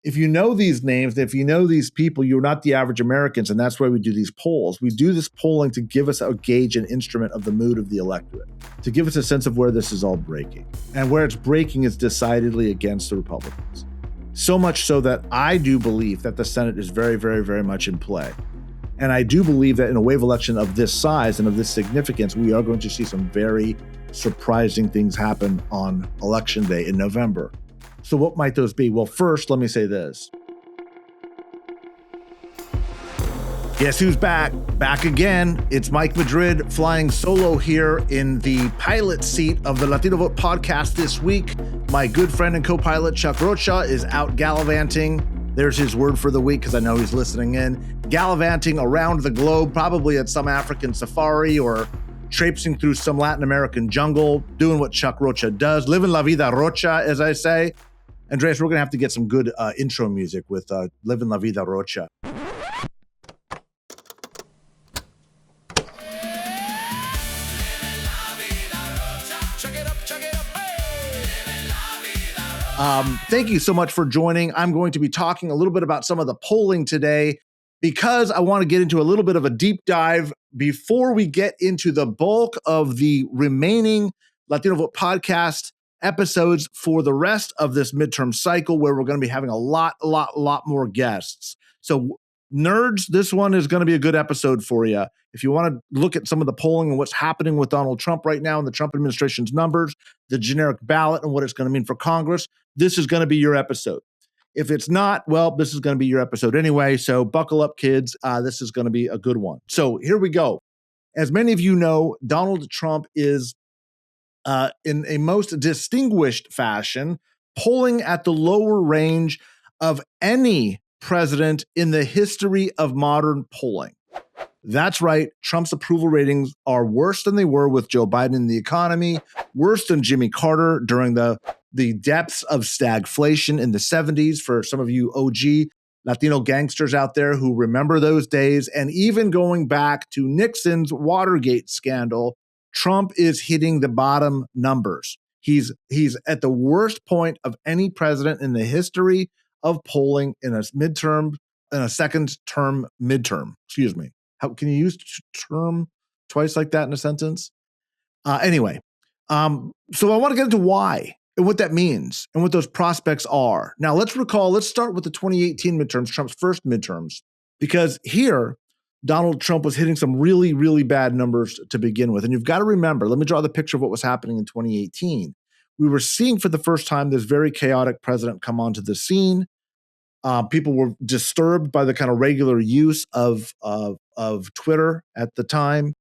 if you know these names, if you know these people, you're not the average Americans, and that's why we do these polls. We do this polling to give us a gauge and instrument of the mood of the electorate, to give us a sense of where this is all breaking. And where it's breaking is decidedly against the Republicans. So much so that I do believe that the Senate is very, very, very much in play. And I do believe that in a wave election of this size and of this significance, we are going to see some very surprising things happen on Election Day in November. So what might those be? Well, first, let me say this. Guess who's back? Back again. It's Mike Madrid flying solo here in the pilot seat of the Latino Vote podcast this week. My good friend and co-pilot Chuck Rocha is out gallivanting. There's his word for the week because I know he's listening in. Gallivanting around the globe, probably at some African safari or traipsing through some Latin American jungle, doing what Chuck Rocha does, living la vida Rocha, as I say. Andreas, we're going to have to get some good intro music with Living La Vida Rocha. Thank you so much for joining. I'm going to be talking a little bit about some of the polling today because I want to get into a little bit of a deep dive before we get into the bulk of the remaining Latino Vote podcast episodes for the rest of this midterm cycle, where we're going to be having a lot more guests. So nerds, this one is going to be a good episode for you. If you want to look at some of the polling and what's happening with Donald Trump right now and the Trump administration's numbers, the generic ballot and what it's going to mean for Congress, this is going to be your episode. If it's not, well, this is going to be your episode anyway. So buckle up, kids. This is going to be a good one. So here we go. As many of you know, Donald Trump is in a most distinguished fashion, polling at the lower range of any president in the history of modern polling. That's right. Trump's approval ratings are worse than they were with Joe Biden in the economy, worse than Jimmy Carter during the depths of stagflation in the 70s, for some of you OG Latino gangsters out there who remember those days, and even going back to Nixon's Watergate scandal. Trump is hitting the bottom numbers. He's at the worst point of any president in the history of polling in a second term midterm. Excuse me. How can you use term twice like that in a sentence? Anyway, so I want to get into why and what that means and what those prospects are. Now let's start with the 2018 midterms, Trump's first midterms, because here Donald Trump was hitting some really, really bad numbers to begin with. And you've got to remember, let me draw the picture of what was happening in 2018. We were seeing for the first time this very chaotic president come onto the scene. People were disturbed by the kind of regular use of Twitter at the time.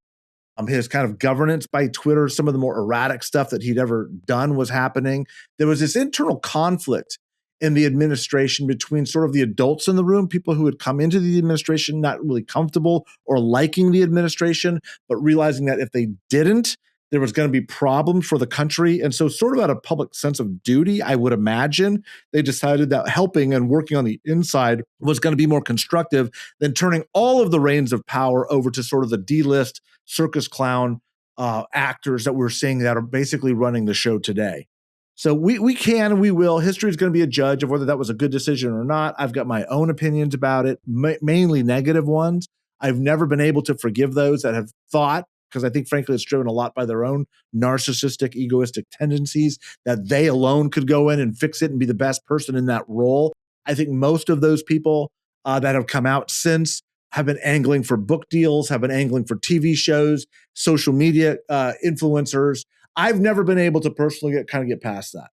His kind of governance by Twitter, some of the more erratic stuff that he'd ever done was happening. There was this internal conflict in the administration between sort of the adults in the room, people who had come into the administration not really comfortable or liking the administration, but realizing that if they didn't, there was going to be problems for the country. And so sort of out of public sense of duty, I would imagine, they decided that helping and working on the inside was going to be more constructive than turning all of the reins of power over to sort of the D-list circus clown actors that we're seeing that are basically running the show today. So we can and we will. History is going to be a judge of whether that was a good decision or not. I've got my own opinions about it, mainly negative ones. I've never been able to forgive those that have thought, because I think, frankly, it's driven a lot by their own narcissistic, egoistic tendencies, that they alone could go in and fix it and be the best person in that role. I think most of those people that have come out since have been angling for book deals, have been angling for TV shows, social media influencers. I've never been able to personally get past that.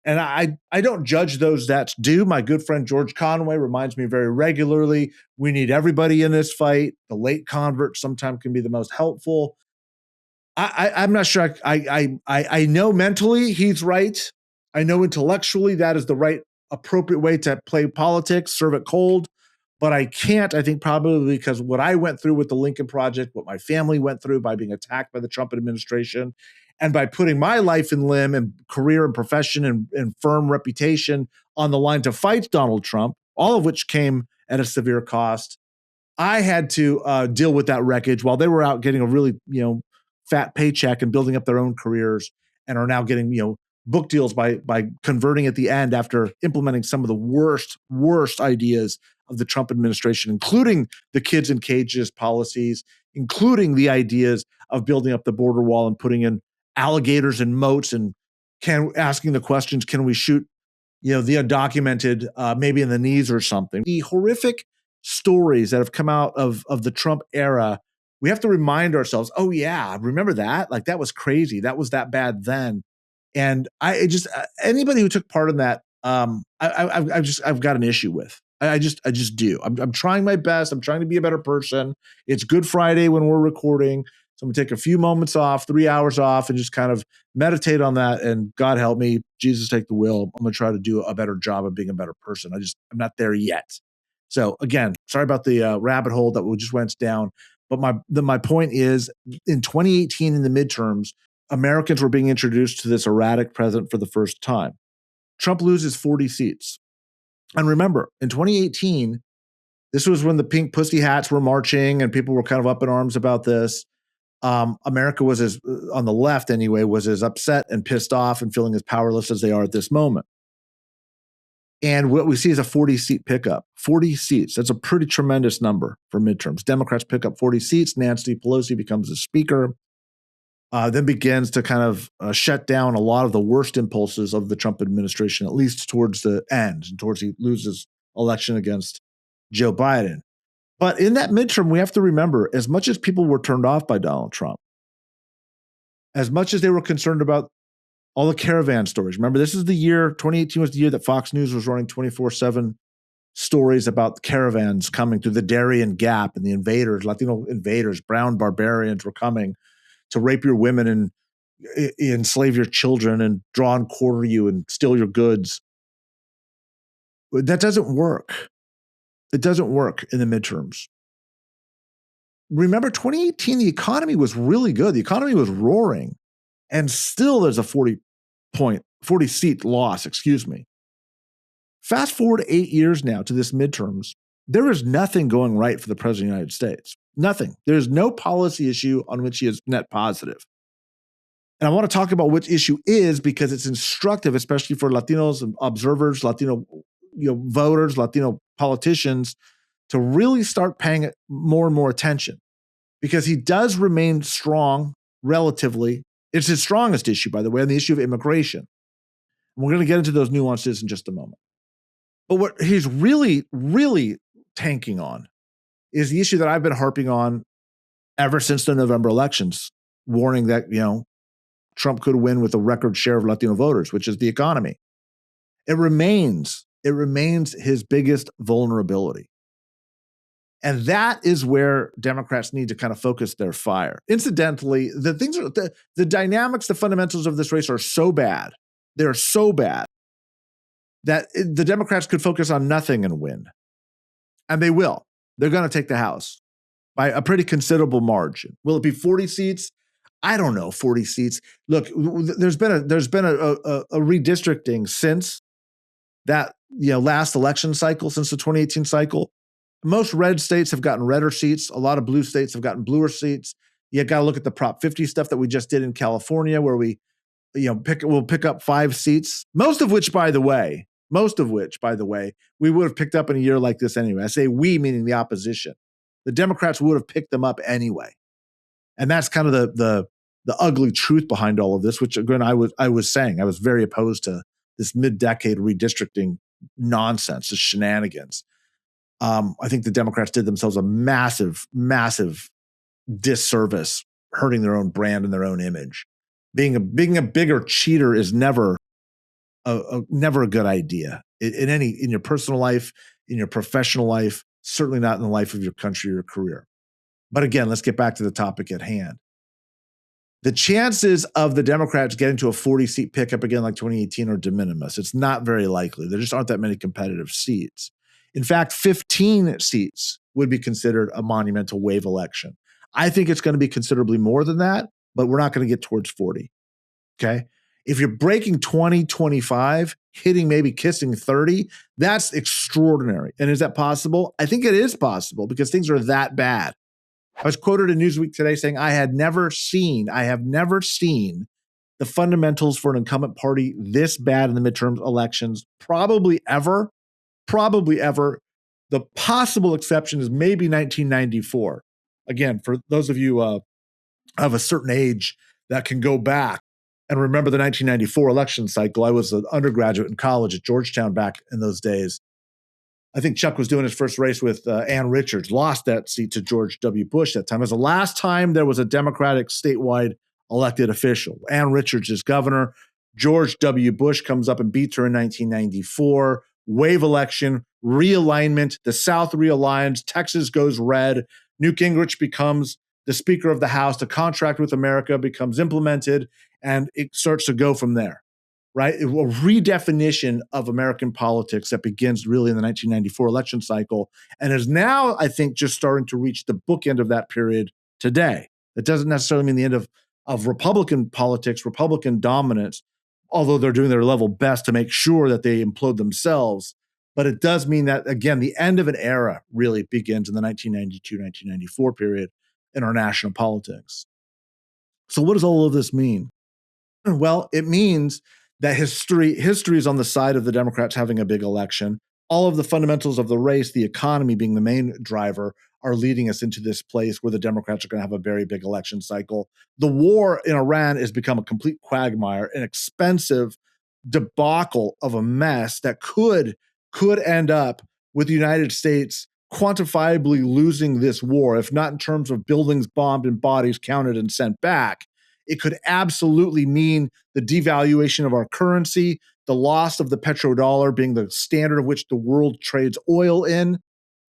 And I don't judge those that do. My good friend George Conway reminds me very regularly, we need everybody in this fight. The late convert sometimes can be the most helpful. I'm not sure. I know mentally he's right. I know intellectually that is the right, appropriate way to play politics, serve it cold. But I can't, I think probably because what I went through with the Lincoln Project, what my family went through by being attacked by the Trump administration, and by putting my life and limb and career and profession and firm reputation on the line to fight Donald Trump, all of which came at a severe cost, I had to deal with that wreckage while they were out getting a really, fat paycheck and building up their own careers and are now getting, book deals by converting at the end after implementing some of the worst ideas of the Trump administration, including the kids in cages policies, including the ideas of building up the border wall and putting in alligators and moats and asking the questions, can we shoot the undocumented, maybe in the knees or something. The horrific stories that have come out of the Trump era, we have to remind ourselves, oh yeah, remember that? Like that was crazy. That was that bad then. And I just anybody who took part in that, I've got an issue with. I just do. I'm trying my best. I'm trying to be a better person. It's Good Friday when we're recording. So I'm gonna take a few moments off, 3 hours off, and just kind of meditate on that. And God help me, Jesus take the wheel. I'm gonna try to do a better job of being a better person. I'm not there yet. So again, sorry about the rabbit hole that we just went down. But my point is, in 2018 in the midterms, Americans were being introduced to this erratic president for the first time. Trump loses 40 seats. And remember, in 2018, this was when the pink pussy hats were marching and people were kind of up in arms about this. America was on the left anyway, was as upset and pissed off and feeling as powerless as they are at this moment. And what we see is a 40-seat pickup. 40 seats. That's a pretty tremendous number for midterms. Democrats pick up 40 seats. Nancy Pelosi becomes the speaker. Then begins to kind of shut down a lot of the worst impulses of the Trump administration, at least towards the end, and towards he loses election against Joe Biden. But in that midterm, we have to remember, as much as people were turned off by Donald Trump, as much as they were concerned about all the caravan stories. Remember, this is the year, 2018 was the year that Fox News was running 24/7 stories about caravans coming through the Darien Gap and the invaders, Latino invaders, brown barbarians were coming to rape your women and enslave your children and draw and quarter you and steal your goods. That doesn't work. It doesn't work in the midterms. Remember, 2018, the economy was really good. The economy was roaring. And still there's a 40 seat loss, Fast forward 8 years now to this midterms. There is nothing going right for the president of the United States. Nothing. There's no policy issue on which he is net positive. And I want to talk about which issue is because it's instructive, especially for Latinos and observers, Latino voters, Latino politicians, to really start paying more and more attention. Because he does remain strong relatively. It's his strongest issue, by the way, on the issue of immigration. And we're going to get into those nuances in just a moment. But what he's really, really tanking on is the issue that I've been harping on ever since the November elections, warning that, Trump could win with a record share of Latino voters, which is the economy. It remains his biggest vulnerability. And that is where Democrats need to kind of focus their fire. Incidentally, the dynamics, the fundamentals of this race are so bad. They're so bad that the Democrats could focus on nothing and win. And they will. They're going to take the House by a pretty considerable margin. Will it be 40 seats? I don't know, 40 seats. Look, there's been a redistricting since that last election cycle, since the 2018 cycle. Most red states have gotten redder seats. A lot of blue states have gotten bluer seats. You got to look at the Prop 50 stuff that we just did in California, where we'll pick up 5 seats. Most of which, by the way, we would have picked up in a year like this anyway. I say we, meaning the opposition. The Democrats would have picked them up anyway, and that's kind of the ugly truth behind all of this. Which again, I was saying I was very opposed to this mid-decade redistricting nonsense, this shenanigans. I think the Democrats did themselves a massive, massive disservice, hurting their own brand and their own image. Being a bigger cheater is never a good idea in your personal life, in your professional life, certainly not in the life of your country or career. But again, let's get back to the topic at hand. The chances of the Democrats getting to a 40-seat pickup again like 2018 are de minimis. It's not very likely. There just aren't that many competitive seats. In fact, 15 seats would be considered a monumental wave election. I think it's going to be considerably more than that, but we're not going to get towards 40. Okay? If you're breaking 20, 25, maybe kissing 30, that's extraordinary. And is that possible? I think it is possible because things are that bad. I was quoted in Newsweek today saying, I have never seen the fundamentals for an incumbent party this bad in the midterm elections probably ever. Probably ever. The possible exception is maybe 1994. Again, for those of you of a certain age that can go back and remember the 1994 election cycle. I was an undergraduate in college at Georgetown back in those days. I think Chuck was doing his first race with Ann Richards, lost that seat to George W. Bush that time. It was the last time there was a Democratic statewide elected official. Ann Richards is governor. George W. Bush comes up and beats her in 1994. Wave election, realignment. The South realigns. Texas goes red. Newt Gingrich becomes the Speaker of the House. The contract with America becomes implemented, and it starts to go from there. Right? A redefinition of American politics that begins really in the 1994 election cycle and is now, I think, just starting to reach the bookend of that period today. That doesn't necessarily mean the end of Republican politics, Republican dominance, although they're doing their level best to make sure that they implode themselves. But it does mean that, again, the end of an era really begins in the 1992-1994 period in our national politics. So what does all of this mean? Well, it means that history is on the side of the Democrats having a big election. All of the fundamentals of the race, the economy being the main driver, are leading us into this place where the Democrats are going to have a very big election cycle. The war in Iran has become a complete quagmire, an expensive debacle of a mess that could end up with the United States quantifiably losing this war, if not in terms of buildings bombed and bodies counted and sent back. It could absolutely mean the devaluation of our currency, the loss of the petrodollar being the standard of which the world trades oil in.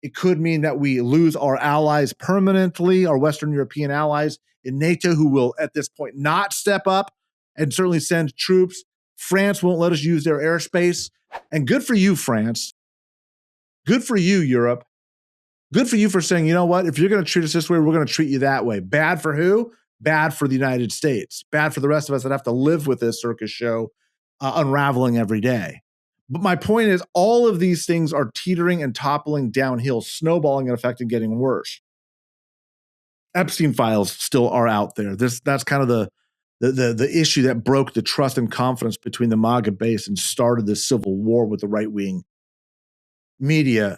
It could mean that we lose our allies permanently, our Western European allies in NATO, who will at this point not step up and certainly send troops. France won't let us use their airspace. And good for you, France. Good for you, Europe. Good for you for saying, you know what, if you're going to treat us this way, we're going to treat you that way. Bad for who? Bad for the United States. Bad for the rest of us that have to live with this circus show unraveling every day. But my point is, all of these things are teetering and toppling downhill, snowballing in effect and getting worse. Epstein files still are out there. That's kind of the issue that broke the trust and confidence between the MAGA base and started this civil war with the right-wing media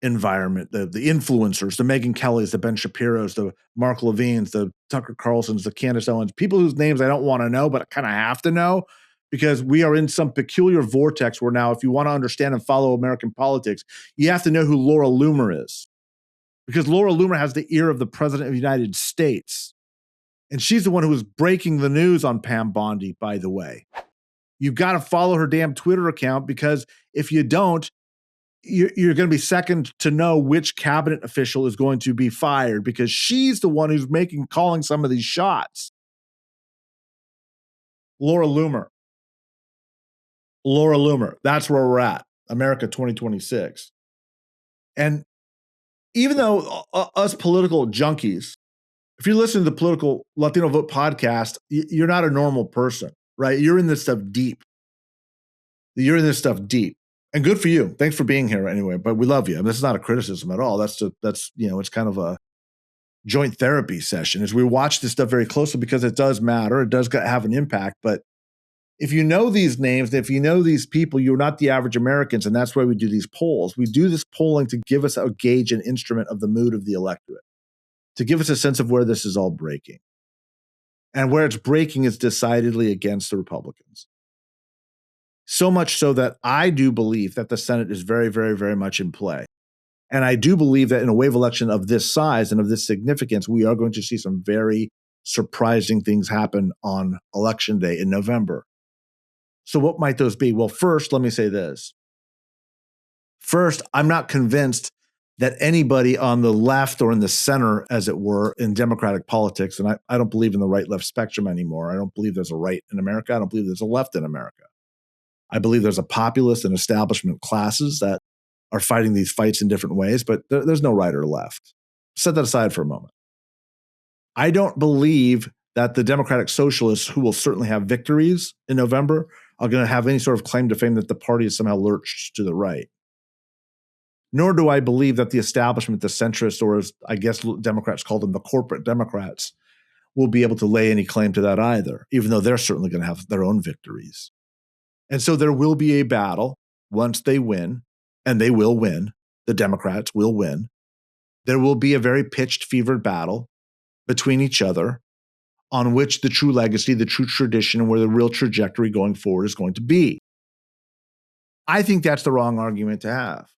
environment, the influencers, the Megyn Kellys, the Ben Shapiros, the Mark Levines, the Tucker Carlsons, the Candace Owens, people whose names I don't want to know, but I kind of have to know because we are in some peculiar vortex where now if you want to understand and follow American politics, you have to know who Laura Loomer is because Laura Loomer has the ear of the President of the United States. And she's the one who was breaking the news on Pam Bondi, by the way. You've got to follow her damn Twitter account because if you don't, you're going to be second to know which cabinet official is going to be fired because she's the one who's calling some of these shots. Laura Loomer. That's where we're at. America 2026. And even though us political junkies, if you listen to the Political Latino Vote podcast, you're not a normal person, right? You're in this stuff deep. And good for you. Thanks for being here anyway, but we love you. I mean, this is not a criticism at all. That's it's kind of a joint therapy session as we watch this stuff very closely because it does matter. It does have an impact. But if you know these names, if you know these people, you're not the average Americans. And that's why we do these polls. We do this polling to give us a gauge and instrument of the mood of the electorate, to give us a sense of where this is all breaking. And where it's breaking is decidedly against the Republicans. So much so that I do believe that the Senate is very, very, very much in play. And I do believe that in a wave election of this size and of this significance, we are going to see some very surprising things happen on Election Day in November. So what might those be? Well, first, let me say this. First, I'm not convinced that anybody on the left or in the center, as it were, in Democratic politics, and I don't believe in the right-left spectrum anymore. I don't believe there's a right in America. I don't believe there's a left in America. I believe there's a populist and establishment classes that are fighting these fights in different ways, but there's no right or left. Set that aside for a moment. I don't believe that the Democratic Socialists, who will certainly have victories in November, are going to have any sort of claim to fame that the party is somehow lurched to the right. Nor do I believe that the establishment, the centrists, or as I guess Democrats call them, the corporate Democrats, will be able to lay any claim to that either, even though they're certainly going to have their own victories. And so there will be a battle once they win, and they will win. The Democrats will win. There will be a very pitched, fevered battle between each other on which the true legacy, the true tradition, and where the real trajectory going forward is going to be. I think that's the wrong argument to have.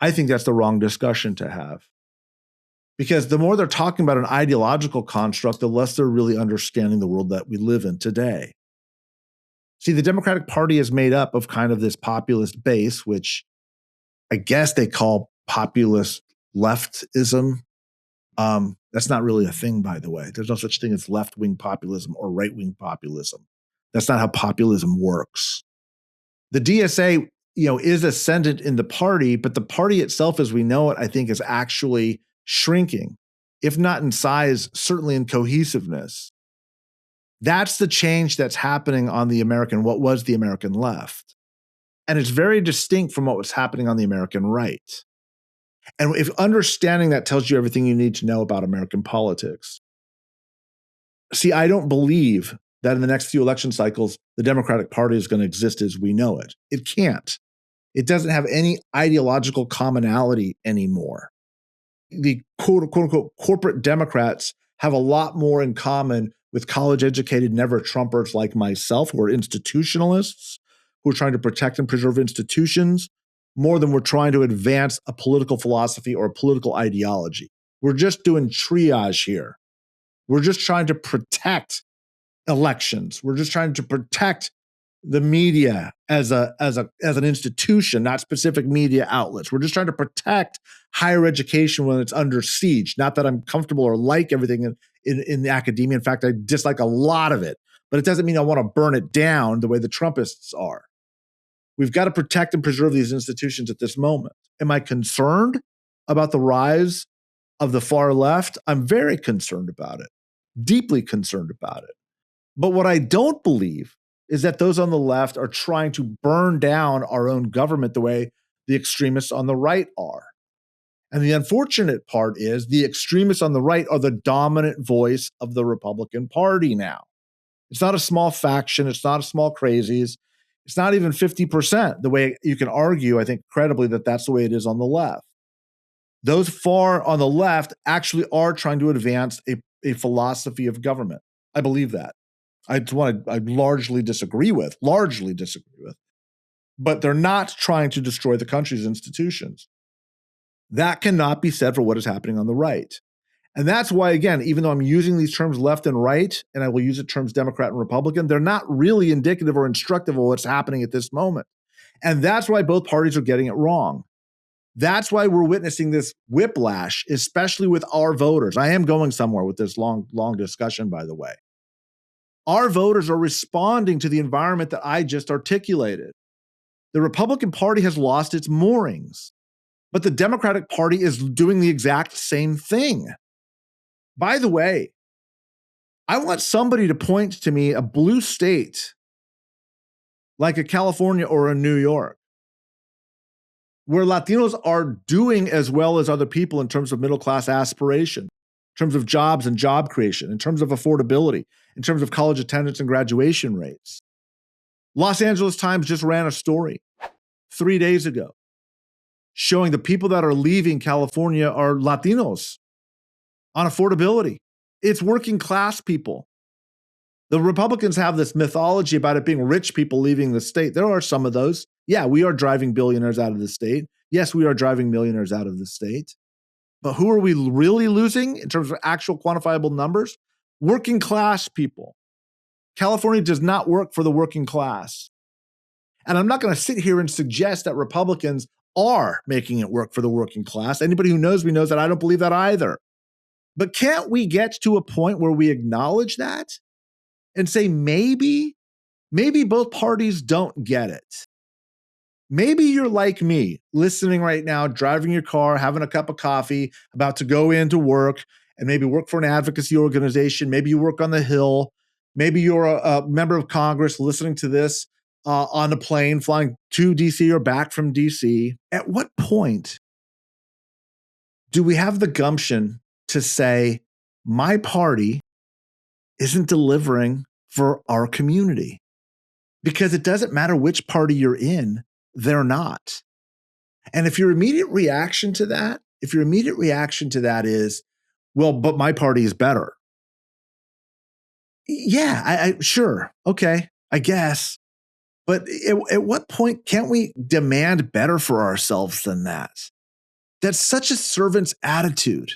I think that's the wrong discussion to have. Because the more they're talking about an ideological construct, the less they're really understanding the world that we live in today. See, the Democratic Party is made up of kind of this populist base, which I guess they call populist leftism. That's not really a thing, by the way. There's no such thing as left-wing populism or right-wing populism. That's not how populism works. The DSA, is ascendant in the party, but the party itself, as we know it, I think is actually shrinking, if not in size, certainly in cohesiveness. That's the change that's happening on what was the American left. And it's very distinct from what was happening on the American right. And if understanding that tells you everything you need to know about American politics. See, I don't believe that in the next few election cycles, the Democratic Party is going to exist as we know it. It can't. It doesn't have any ideological commonality anymore. The quote unquote corporate Democrats have a lot more in common with college-educated never-Trumpers like myself, who are institutionalists, who are trying to protect and preserve institutions, more than we're trying to advance a political philosophy or a political ideology. We're just doing triage here. We're just trying to protect elections. We're just trying to protect the media as an institution, not specific media outlets. We're just trying to protect higher education when it's under siege. Not that I'm comfortable or like everything in the academia. In fact, I dislike a lot of it, but it doesn't mean I want to burn it down the way the Trumpists are. We've got to protect and preserve these institutions at this moment. Am I concerned about the rise of the far left? I'm very concerned about it, deeply concerned about it. But what I don't believe is that those on the left are trying to burn down our own government the way the extremists on the right are. And the unfortunate part is the extremists on the right are the dominant voice of the Republican Party now. It's not a small faction. It's not a small crazies. It's not even 50%, the way you can argue, I think, credibly, that that's the way it is on the left. Those far on the left actually are trying to advance a philosophy of government. I believe that. I largely disagree with, but they're not trying to destroy the country's institutions. That cannot be said for what is happening on the right. And that's why, again, even though I'm using these terms left and right, and I will use the terms Democrat and Republican, they're not really indicative or instructive of what's happening at this moment. And that's why both parties are getting it wrong. That's why we're witnessing this whiplash, especially with our voters. I am going somewhere with this long discussion, by the way. Our voters are responding to the environment that I just articulated. The Republican Party has lost its moorings, but the Democratic Party is doing the exact same thing. By the way, I want somebody to point to me a blue state like a California or a New York, where Latinos are doing as well as other people in terms of middle-class aspiration, in terms of jobs and job creation, in terms of affordability, in terms of college attendance and graduation rates. Los Angeles Times just ran a story 3 days ago showing the people that are leaving California are Latinos on affordability. It's working class people. The Republicans have this mythology about it being rich people leaving the state. There are some of those. Yeah, we are driving billionaires out of the state. Yes, we are driving millionaires out of the state. But who are we really losing in terms of actual quantifiable numbers? Working class people. California does not work for the working class. And I'm not going to sit here and suggest that Republicans are making it work for the working class. Anybody who knows me knows that I don't believe that either. But can't we get to a point where we acknowledge that and say maybe both parties don't get it? Maybe you're like me, listening right now, driving your car, having a cup of coffee, about to go into work and maybe work for an advocacy organization. Maybe you work on the Hill. Maybe you're a member of Congress listening to this on a plane flying to DC or back from DC. At what point do we have the gumption to say, my party isn't delivering for our community. Because it doesn't matter which party you're in, they're not. And if your immediate reaction to that is, well, but my party is better. Yeah, I sure. Okay, I guess. But at what point can't we demand better for ourselves than that? That's such a servant's attitude.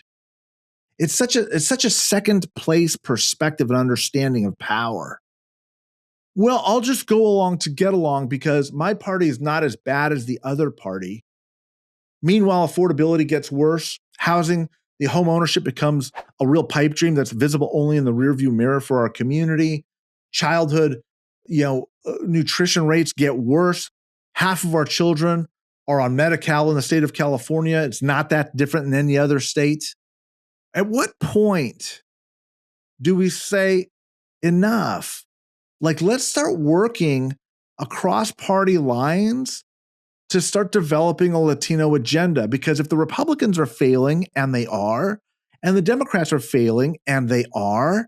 It's such a second place perspective and understanding of power. Well, I'll just go along to get along because my party is not as bad as the other party. Meanwhile, affordability gets worse. Housing, the home ownership becomes a real pipe dream that's visible only in the rearview mirror for our community. Childhood, nutrition rates get worse. Half of our children are on Medi-Cal in the state of California. It's not that different than any other state. At what point do we say enough? Like, let's start working across party lines to start developing a Latino agenda. Because if the Republicans are failing, and they are, and the Democrats are failing, and they are,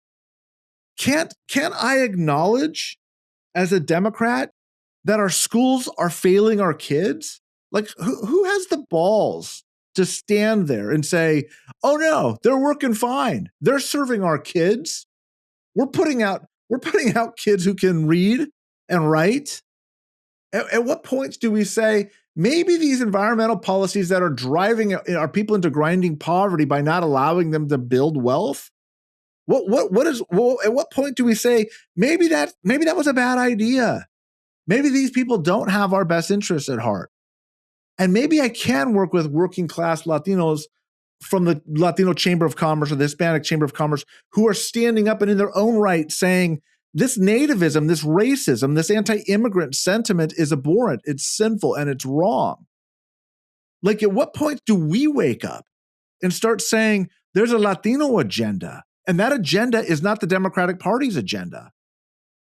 can't I acknowledge as a Democrat that our schools are failing our kids? Like, who has the balls to stand there and say, oh no, they're working fine. They're serving our kids. We're putting out kids who can read and write. At what points do we say, maybe these environmental policies that are driving our people into grinding poverty by not allowing them to build wealth? At what point do we say, maybe that was a bad idea? Maybe these people don't have our best interests at heart. And maybe I can work with working class Latinos from the Latino Chamber of Commerce or the Hispanic Chamber of Commerce who are standing up and in their own right saying, this nativism, this racism, this anti-immigrant sentiment is abhorrent, it's sinful, and it's wrong. Like, at what point do we wake up and start saying there's a Latino agenda, and that agenda is not the Democratic Party's agenda,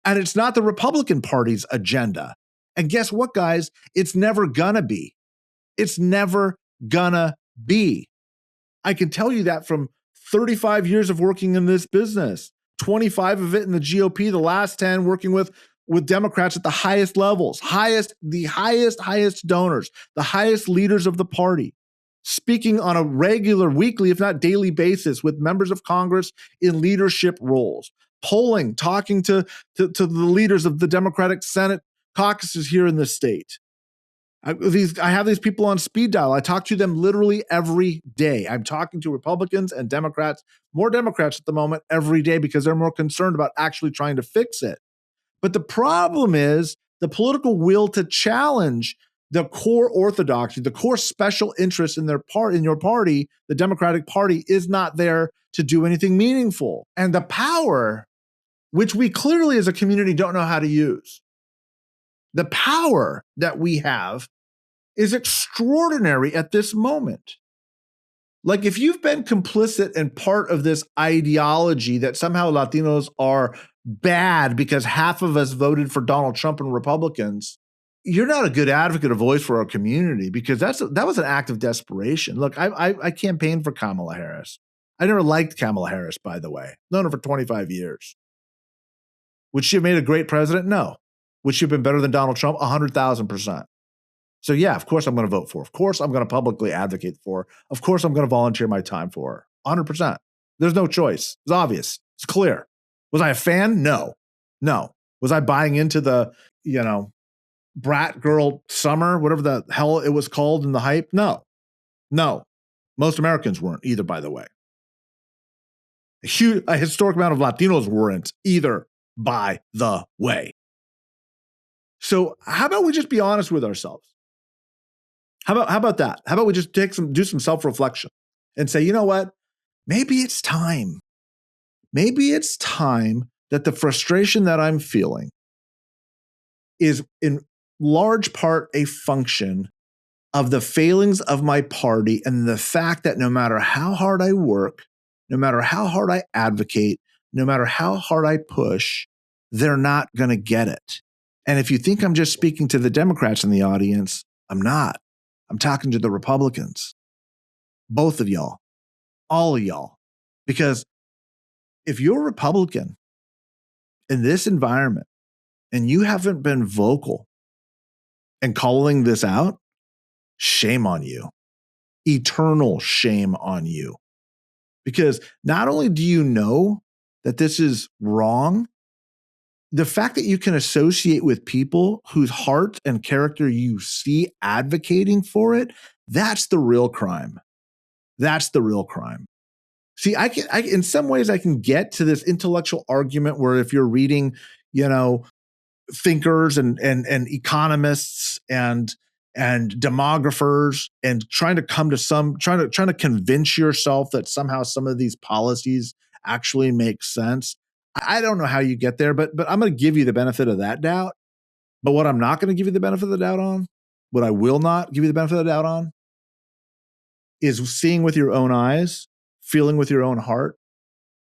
and it's not the Republican Party's agenda. And guess what, guys? It's never gonna be. It's never gonna be. I can tell you that from 35 years of working in this business, 25 of it in the GOP, the last 10 working with Democrats at the highest levels, the highest donors, the highest leaders of the party, speaking on a regular, weekly, if not daily basis with members of Congress in leadership roles, polling, talking to the leaders of the Democratic Senate caucuses here in the state. I have these people on speed dial. I talk to them literally every day. I'm talking to Republicans and Democrats, more Democrats at the moment, every day because they're more concerned about actually trying to fix it. But the problem is the political will to challenge the core orthodoxy, the core special interest in your party, the Democratic Party, is not there to do anything meaningful. And the power, which we clearly as a community don't know how to use, the power that we have is extraordinary at this moment. Like, if you've been complicit and part of this ideology that somehow Latinos are bad because half of us voted for Donald Trump and Republicans, you're not a good advocate or voice for our community, because that was an act of desperation. Look, I campaigned for Kamala Harris. I never liked Kamala Harris, by the way. Known her for 25 years. Would she have made a great president? No. Would she have been better than Donald Trump? 100,000%. So yeah, of course I'm going to vote for her. Of course I'm going to publicly advocate for her. Of course I'm going to volunteer my time for her. 100%. There's no choice. It's obvious. It's clear. Was I a fan? No. Was I buying into the, brat girl summer, whatever the hell it was called in the hype? No. Most Americans weren't either, by the way. A historic amount of Latinos weren't either, by the way. So how about we just be honest with ourselves? How about that? How about we just do some self-reflection and say, you know what? Maybe it's time. Maybe it's time that the frustration that I'm feeling is in large part a function of the failings of my party and the fact that no matter how hard I work, no matter how hard I advocate, no matter how hard I push, they're not going to get it. And if you think I'm just speaking to the Democrats in the audience, I'm not. I'm talking to the Republicans. Both of y'all. All of y'all. Because If you're a Republican in this environment and you haven't been vocal and calling this out, shame on you. Eternal shame on you. Because not only do you know that this is wrong, the fact that you can associate with people whose heart and character you see advocating for it, that's the real crime. That's the real crime. See, I in some ways I can get to this intellectual argument where if you're reading, thinkers and economists and demographers and trying to come to trying to convince yourself that somehow some of these policies actually make sense. I don't know how you get there, but I'm going to give you the benefit of that doubt. But what I'm not going to give you the benefit of the doubt on, what I will not give you the benefit of the doubt on, is seeing with your own eyes, feeling with your own heart,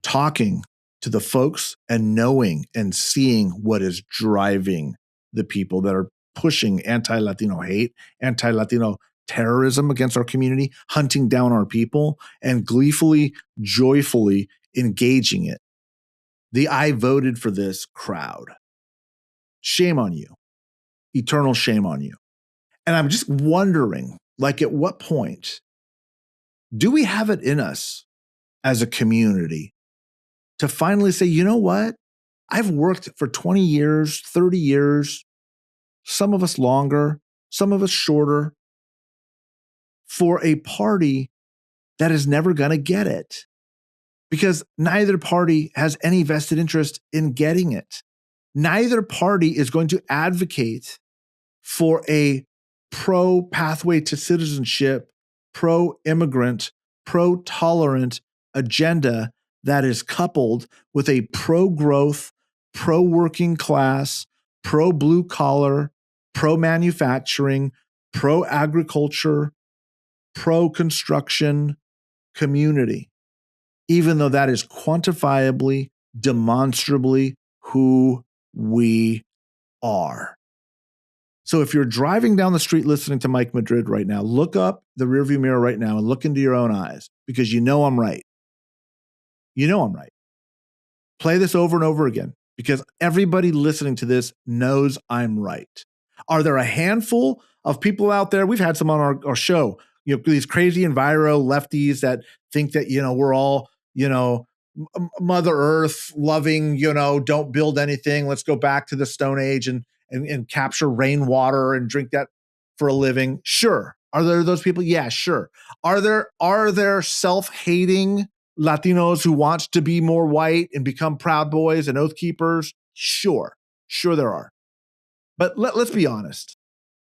talking to the folks and knowing and seeing what is driving the people that are pushing anti-Latino hate, anti-Latino terrorism against our community, hunting down our people, and gleefully, joyfully engaging it. The I voted for this crowd. Shame on you. Eternal shame on you. And I'm just wondering, at what point do we have it in us as a community to finally say, you know what? I've worked for 20 years, 30 years, some of us longer, some of us shorter, for a party that is never going to get it. Because neither party has any vested interest in getting it. Neither party is going to advocate for a pro-pathway to citizenship, pro-immigrant, pro-tolerant agenda that is coupled with a pro-growth, pro-working class, pro-blue collar, pro-manufacturing, pro-agriculture, pro-construction community, even though that is quantifiably, demonstrably who we are. So if you're driving down the street listening to Mike Madrid right now, look up the rearview mirror right now and look into your own eyes, because you know I'm right. You know I'm right. Play this over and over again, because everybody listening to this knows I'm right. Are there a handful of people out there? We've had some on our show, these crazy enviro lefties that think that, we're all, Mother Earth loving, don't build anything. Let's go back to the Stone Age and capture rainwater and drink that for a living. Sure. Are there those people? Yeah, sure. Are there self-hating Latinos who want to be more white and become Proud Boys and Oath Keepers? Sure. Sure there are. But let's be honest.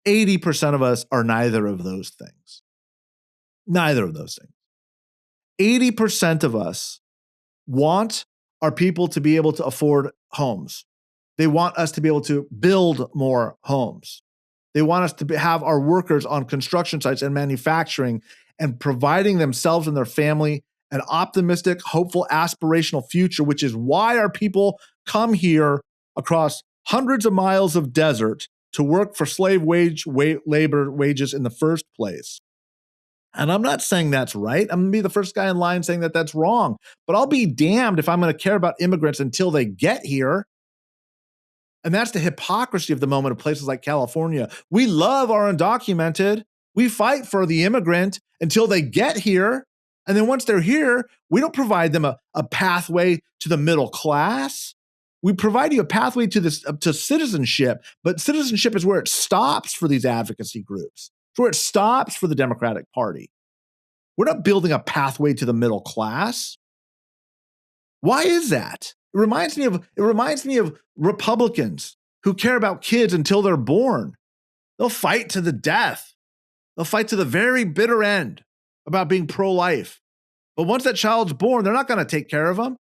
80% of us are neither of those things. Neither of those things. 80% of us want our people to be able to afford homes. They want us to be able to build more homes. They want us to have our workers on construction sites and manufacturing and providing themselves and their family an optimistic, hopeful, aspirational future, which is why our people come here across hundreds of miles of desert to work for slave labor wages in the first place. And I'm not saying that's right. I'm going to be the first guy in line saying that that's wrong. But I'll be damned if I'm going to care about immigrants until they get here. And that's the hypocrisy of the moment of places like California. We love our undocumented. We fight for the immigrant until they get here. And then once they're here, we don't provide them a pathway to the middle class. We provide you a pathway to citizenship. But citizenship is where it stops for these advocacy groups. It's where it stops for the Democratic Party. We're not building a pathway to the middle class. Why is that? It reminds me of Republicans who care about kids until they're born. They'll fight to the death. They'll fight to the very bitter end about being pro-life. But once that child's born, they're not going to take care of them.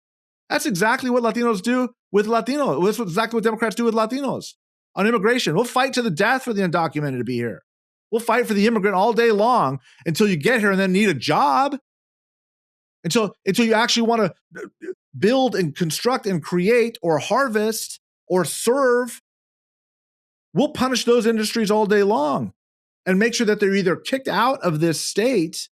That's exactly what Latinos do with Latinos. That's exactly what Democrats do with Latinos on immigration. We'll fight to the death for the undocumented to be here. We'll fight for the immigrant all day long until you get here and then need a job. Until you actually want to build and construct and create or harvest or serve. We'll punish those industries all day long and make sure that they're either kicked out of this state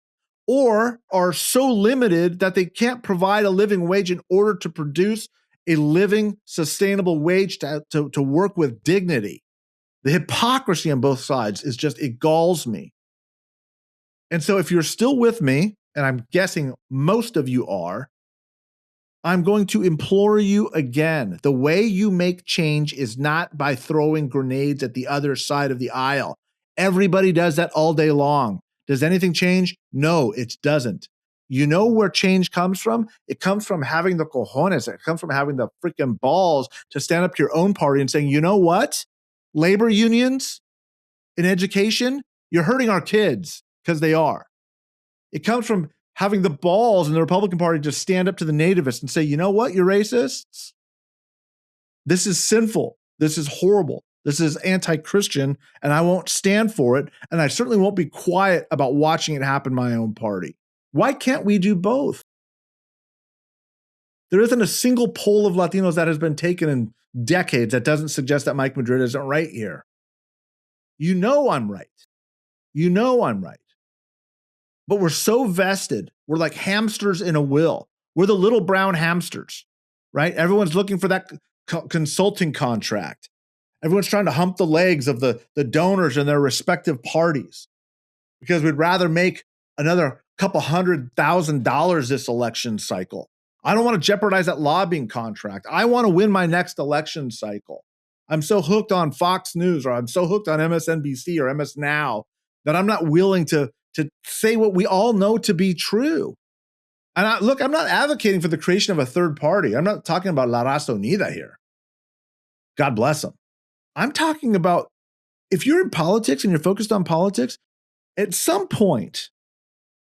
or are so limited that they can't provide a living wage in order to produce a living, sustainable wage to work with dignity. The hypocrisy on both sides is just, it galls me. And so if you're still with me, and I'm guessing most of you are, I'm going to implore you again. The way you make change is not by throwing grenades at the other side of the aisle. Everybody does that all day long. Does anything change? No, it doesn't. You know where change comes from? It comes from having the cojones. It comes from having the freaking balls to stand up to your own party and saying, you know what? Labor unions in education, you're hurting our kids, because they are. It comes from having the balls in the Republican Party to stand up to the nativists and say, you know what, you're racists? This is sinful. This is horrible. This is anti-Christian, and I won't stand for it, and I certainly won't be quiet about watching it happen in my own party. Why can't we do both? There isn't a single poll of Latinos that has been taken in decades that doesn't suggest that Mike Madrid isn't right here. You know I'm right. You know I'm right. But we're so vested. We're like hamsters in a wheel. We're the little brown hamsters, right? Everyone's looking for that consulting contract. Everyone's trying to hump the legs of the donors in their respective parties, because we'd rather make another couple $100,000 this election cycle. I don't want to jeopardize that lobbying contract. I want to win my next election cycle. I'm so hooked on Fox News, or I'm so hooked on MSNBC or MS Now, that I'm not willing to say what we all know to be true. And I'm not advocating for the creation of a third party. I'm not talking about La Raza Unida here. God bless them. I'm talking about, if you're in politics and you're focused on politics, at some point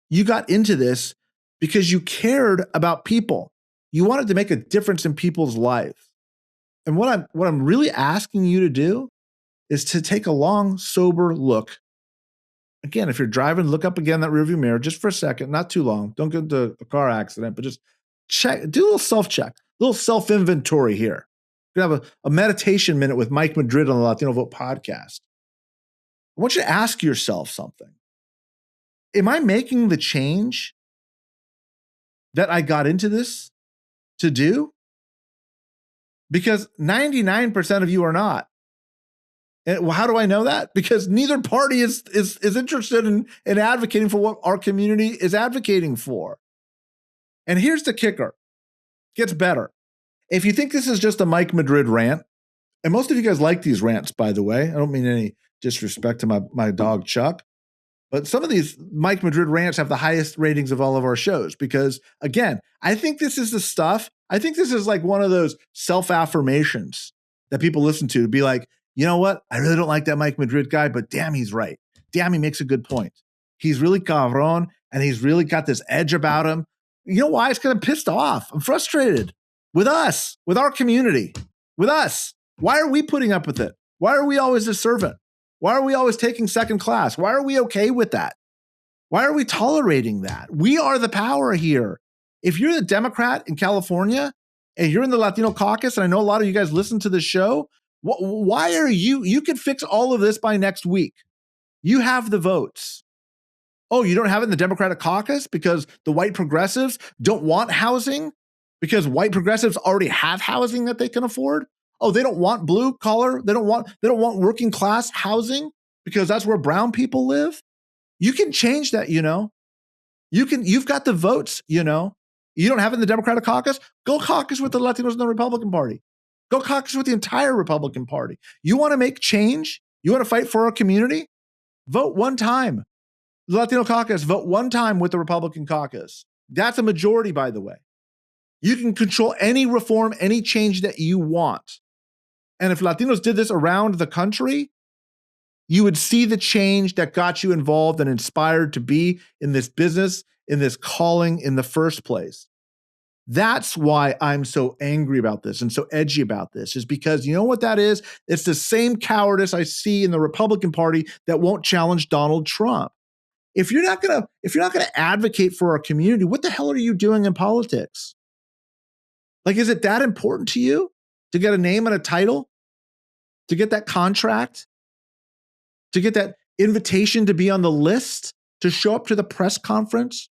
you got into this because you cared about people. You wanted to make a difference in people's lives. And what I'm really asking you to do is to take a long, sober look. Again, if you're driving, look up again that rearview mirror just for a second, not too long. Don't get into a car accident, but just check, do a little self-check, a little self-inventory here. We're going to have a meditation minute with Mike Madrid on the Latino Vote podcast. I want you to ask yourself something. Am I making the change that I got into this to do? Because 99% of you are not. And how do I know that? Because neither party is interested in advocating for what our community is advocating for. And here's the kicker. It gets better. If you think this is just a Mike Madrid rant, and most of you guys like these rants, by the way. I don't mean any disrespect to my dog, Chuck. But some of these Mike Madrid rants have the highest ratings of all of our shows because, again, I think this is the stuff. I think this is like one of those self-affirmations that people listen to be like, you know what? I really don't like that Mike Madrid guy, but damn, he's right. Damn, he makes a good point. He's really cabron, and he's really got this edge about him. You know why? It's because I'm pissed off. I'm frustrated with us, with our community, with us. Why are we putting up with it? Why are we always a servant? Why are we always taking second class? Why are we okay with that? Why are we tolerating that? We are the power here. If you're the Democrat in California and you're in the Latino caucus, and I know a lot of you guys listen to the show, why are you could fix all of this by next week. You have the votes. Oh, you don't have it in the Democratic caucus because the white progressives don't want housing because white progressives already have housing that they can afford? Oh, they don't want blue collar. They don't want working class housing because that's where brown people live. You can change that, you know. You've got the votes, you know. You don't have it in the Democratic caucus? Go caucus with the Latinos in the Republican Party. Go caucus with the entire Republican Party. You want to make change? You want to fight for our community? Vote one time. The Latino caucus, vote one time with the Republican caucus. That's a majority, by the way. You can control any reform, any change that you want. And if Latinos did this around the country, you would see the change that got you involved and inspired to be in this business, in this calling in the first place. That's why I'm so angry about this and so edgy about this, is because you know what that is? It's the same cowardice I see in the Republican Party that won't challenge Donald Trump. If you're not gonna advocate for our community, what the hell are you doing in politics? Like, is it that important to you to get a name and a title? To get that contract? To get that invitation to be on the list? to show up to the press conference?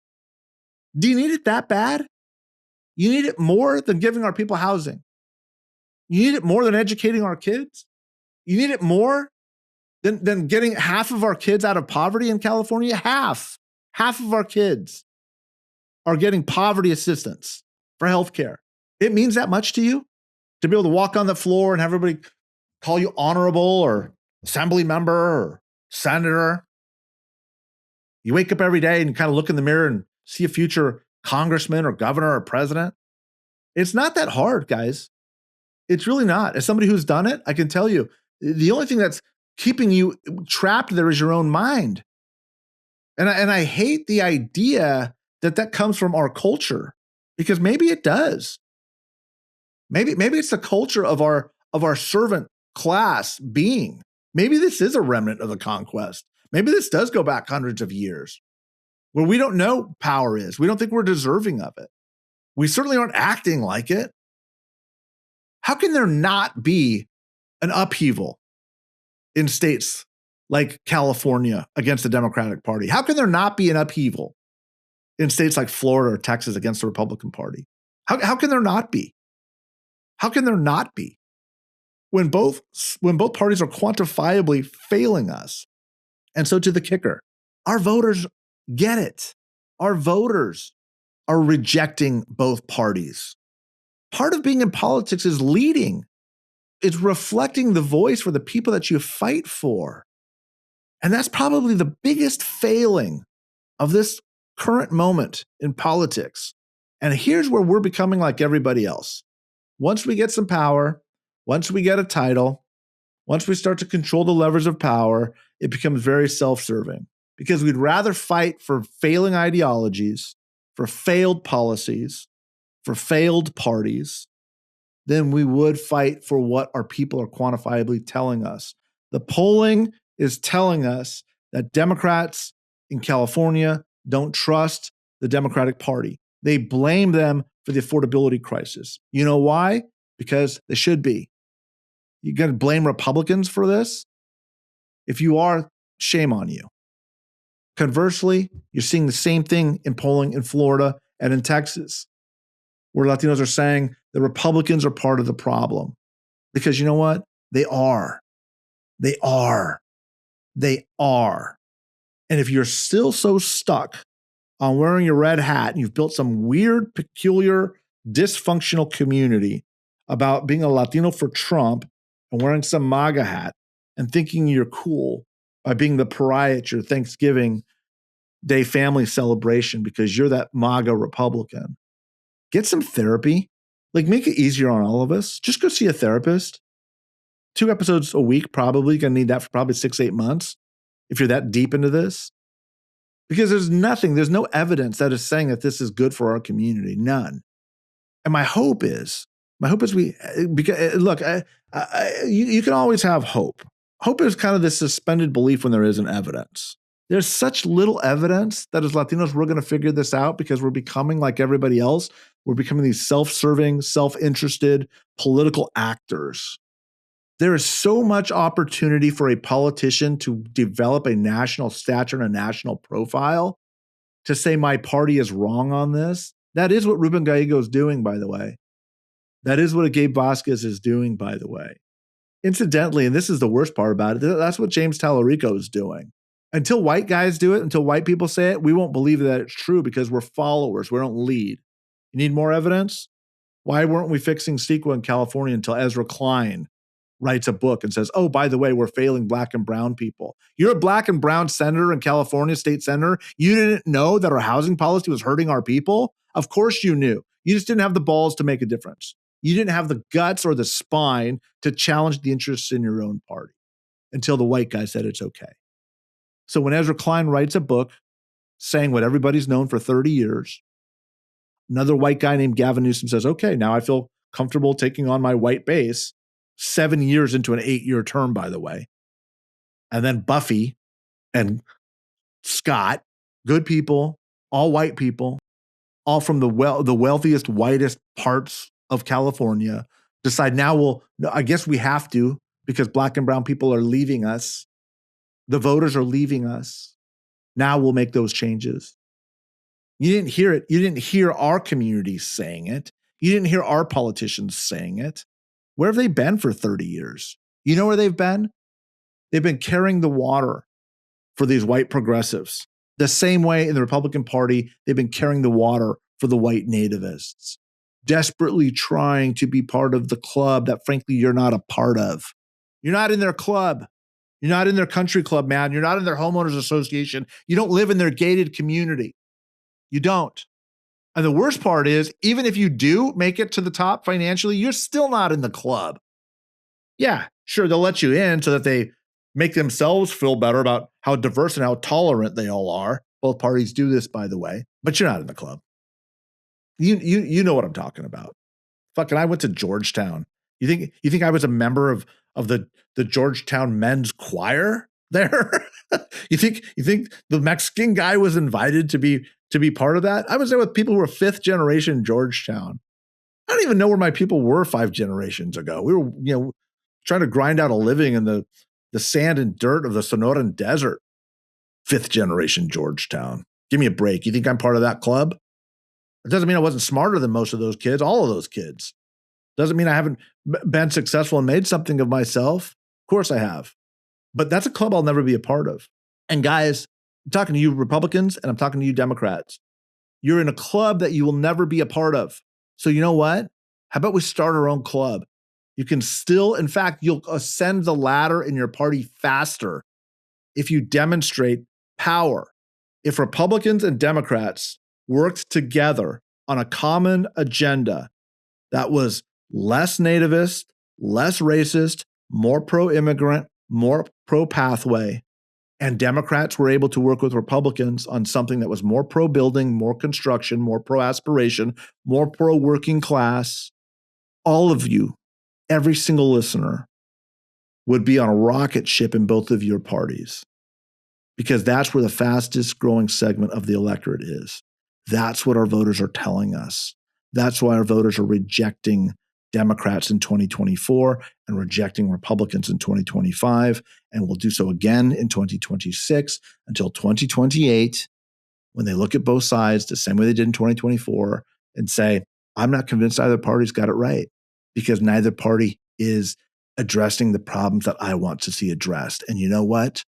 Do you need it that bad? You need it more than giving our people housing. You need it more than educating our kids. You need it more than getting half of our kids out of poverty in California. Half of our kids are getting poverty assistance for healthcare. It means that much to you to be able to walk on the floor and have everybody call you honorable or assembly member or senator. You wake up every day and you kind of look in the mirror and see a future congressman or governor or president. It's not that hard, guys. It's really not. As somebody who's done it, I can tell you, the only thing that's keeping you trapped there is your own mind. And I hate the idea that comes from our culture, because maybe it does. Maybe it's the culture of our servant class being. Maybe this is a remnant of the conquest. Maybe this does go back hundreds of years where we don't know power is. We don't think we're deserving of it. We certainly aren't acting like it. How can there not be an upheaval in states like California against the Democratic Party? How can there not be an upheaval in states like Florida or Texas against the Republican Party? How can there not be? How can there not be? When both parties are quantifiably failing us. And so to the kicker, our voters get it. Our voters are rejecting both parties. Part of being in politics is leading. It's reflecting the voice for the people that you fight for. And that's probably the biggest failing of this current moment in politics. And here's where we're becoming like everybody else. Once we get some power, once we get a title, once we start to control the levers of power, it becomes very self-serving, because we'd rather fight for failing ideologies, for failed policies, for failed parties, than we would fight for what our people are quantifiably telling us. The polling is telling us that Democrats in California don't trust the Democratic Party. They blame them for the affordability crisis. You know why? Because they should be. You going to blame Republicans for this? If you are, shame on you. Conversely, you're seeing the same thing in polling in Florida and in Texas, where Latinos are saying the Republicans are part of the problem. Because you know what? They are. They are. They are. And if you're still so stuck on wearing your red hat and you've built some weird, peculiar, dysfunctional community about being a Latino for Trump and wearing some MAGA hat and thinking you're cool by being the pariah at your Thanksgiving Day family celebration because you're that MAGA Republican, get some therapy. Like, make it easier on all of us. Just go see a therapist. 2 episodes a week, probably. You're going to need that for probably 6-8 months if you're that deep into this. Because there's no evidence that is saying that this is good for our community. None. And my hope is you can always have hope. Hope is kind of this suspended belief when there isn't evidence. There's such little evidence that as Latinos, we're going to figure this out because we're becoming like everybody else. We're becoming these self-serving, self-interested political actors. There is so much opportunity for a politician to develop a national stature and a national profile to say my party is wrong on this. That is what Ruben Gallego is doing, by the way. That is what Gabe Vasquez is doing, by the way. Incidentally, and this is the worst part about it, that's what James Tallarico is doing. Until white guys do it, until white people say it, we won't believe that it's true because we're followers. We don't lead. You need more evidence? Why weren't we fixing CEQA in California until Ezra Klein writes a book and says, oh, by the way, we're failing black and brown people. You're a black and brown senator in California, state senator. You didn't know that our housing policy was hurting our people? Of course you knew. You just didn't have the balls to make a difference. You didn't have the guts or the spine to challenge the interests in your own party until the white guy said it's okay. So when Ezra Klein writes a book saying what everybody's known for 30 years, another white guy named Gavin Newsom says, okay, now I feel comfortable taking on my white base, 7 years into an 8-year term, by the way. And then Buffy and Scott, good people, all white people, all from the wealthiest, whitest parts of California, decide now, I guess we have to because black and brown people are leaving us. The voters are leaving us. Now we'll make those changes. You didn't hear it. You didn't hear our communities saying it. You didn't hear our politicians saying it. Where have they been for 30 years? You know where they've been? They've been carrying the water for these white progressives. The same way in the Republican Party, they've been carrying the water for the white nativists, desperately trying to be part of the club that, frankly, you're not a part of. You're not in their club. You're not in their country club, man. You're not in their homeowners association. You don't live in their gated community. You don't. And the worst part is, even if you do make it to the top financially, you're still not in the club. Yeah, sure, they'll let you in so that they make themselves feel better about how diverse and how tolerant they all are. Both parties do this, by the way, but you're not in the club. You know what I'm talking about. Fucking, I went to Georgetown. You think I was a member of the Georgetown men's choir there? You think the Mexican guy was invited to be part of that? I was there with people who were 5th generation Georgetown. I don't even know where my people were 5 generations ago. We were, trying to grind out a living in the sand and dirt of the Sonoran Desert. 5th generation Georgetown. Give me a break. You think I'm part of that club? It doesn't mean I wasn't smarter than most of those kids, all of those kids. Doesn't mean I haven't been successful and made something of myself. Of course I have. But that's a club I'll never be a part of. And guys, I'm talking to you Republicans and I'm talking to you Democrats. You're in a club that you will never be a part of. So you know what? How about we start our own club? You can still, in fact, you'll ascend the ladder in your party faster if you demonstrate power. If Republicans and Democrats worked together on a common agenda that was less nativist, less racist, more pro-immigrant, more pro-pathway, and Democrats were able to work with Republicans on something that was more pro-building, more construction, more pro-aspiration, more pro-working class, all of you, every single listener, would be on a rocket ship in both of your parties, because that's where the fastest growing segment of the electorate is. That's what our voters are telling us. That's why our voters are rejecting Democrats in 2024 and rejecting Republicans in 2025, and will do so again in 2026 until 2028, when they look at both sides the same way they did in 2024 and say, I'm not convinced either party's got it right, because neither party is addressing the problems that I want to see addressed. And you know what?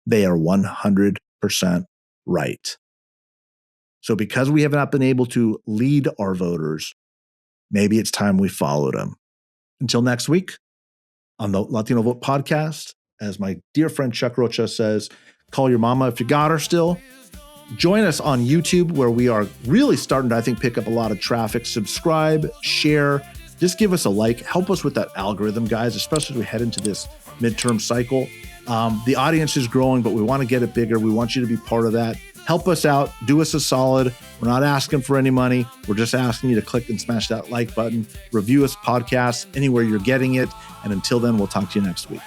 They are 100% right. So because we have not been able to lead our voters, maybe it's time we followed them. Until next week on the Latino Vote podcast, as my dear friend Chuck Rocha says, call your mama if you got her still. Join us on YouTube, where we are really starting to, I think, pick up a lot of traffic. Subscribe, share, just give us a like. Help us with that algorithm, guys, especially as we head into this midterm cycle. The audience is growing, but we want to get it bigger. We want you to be part of that. Help us out. Do us a solid. We're not asking for any money. We're just asking you to click and smash that like button. Review us podcasts anywhere you're getting it. And until then, we'll talk to you next week.